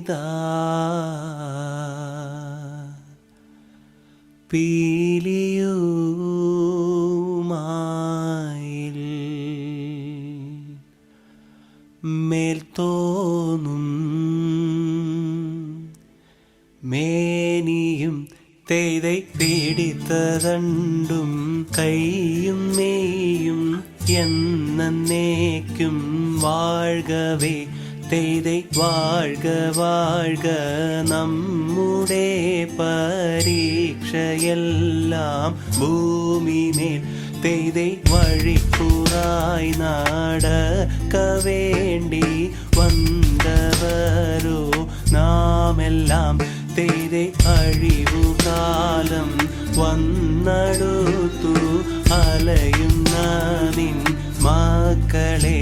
ഇതാ പീലിയുമായിൽ മേൽത്തോന്നും മേനിയും തെയ്தை പിടിത്തതണ്ടും കൈയും മേയും എന്നേക്കും വാഴ്കവേ തെയ്தை വാഴ്ക വാഴ്ക നമ്മുടെ പരീക്ഷയെല്ലാം ഭൂമിമേൽ തെയ്தை വഴിക്കുറായി നടക്ക വേണ്ടി വന്നവരോ നാമെല്ലാം തെയ്தை അഴിവുകാലം വന്നടുത്തു അലയുന്ന നിൻ മക്കളെ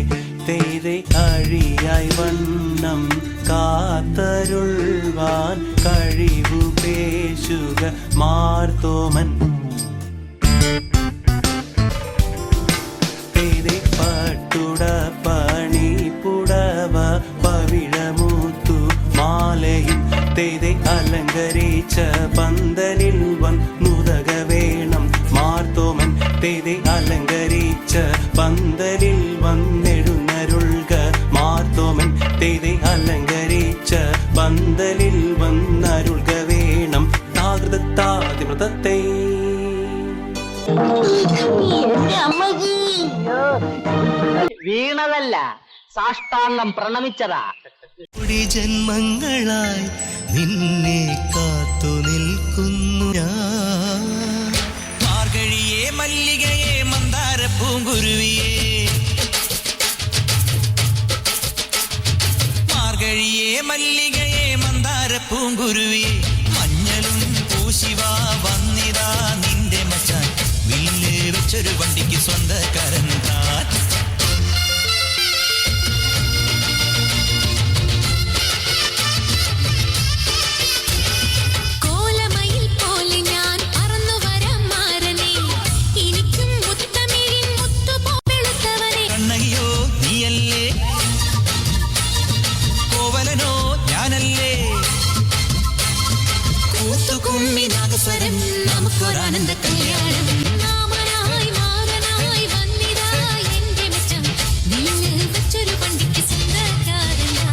തെയ്தை അഴിയായി വണ്ണം കാത്തരുൾവാൻ കഴിവു പേശുക മാർത്തോമൻ തെയ്தை പട്ടുട പണി പുടവ പവിഴമൂത്തു മാലയും തെയ്தை അലങ്കരിച്ച പന്തലിൽ വന്നുതക വേണം മാർത്തോമൻ തെയ്தை അലങ്കരിച്ച പന്തലിൽ വന്നെഴുന്നരുൾക മാർത്തോമൻ തെയ്தை അലങ്കരിച്ച പന്തലിൽ വന്നരുൾക വേണം താകൃതത്താതിമൃതത്തെ വീണതല്ല സാഷ്ടാംഗം പ്രണമിച്ചതാ. ജന്മങ്ങളായി നിന്നെ കാത്തു നിൽക്കുന്നു ഞാൻ. മാർഗഴിയേ മല്ലികയെ മന്ദാര പൂങ്കുരുവിയേ മാർഗഴിയേ മല്ലികയെ മന്ദാര പൂങ്കുരുവിയേ മഞ്ഞളും പൂശിവാ വന്നിതാ നിന്റെ മച്ചാൻ വില്ല് വെച്ചൊരു വണ്ടിക്ക് സ്വന്തക്കാരൻ താൻ. നമുക്കൊരാനന്ദ കല്യാണം നാമനായി മാറനായി വന്നിതാ എന്റെ മെച്ചം നിന്നെ വെച്ചൊരു വണ്ടിക്ക് സ്വന്തക്കാരനാ.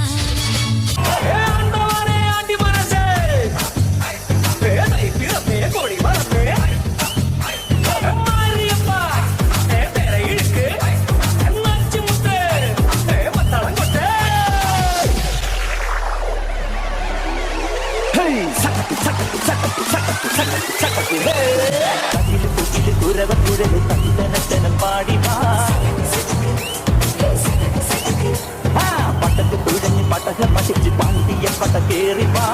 പട്ടത്തിൽ തുഴഞ്ഞ് പട്ടക മടിച്ച് പാണ്ടിയ പട്ട കേറി വാ.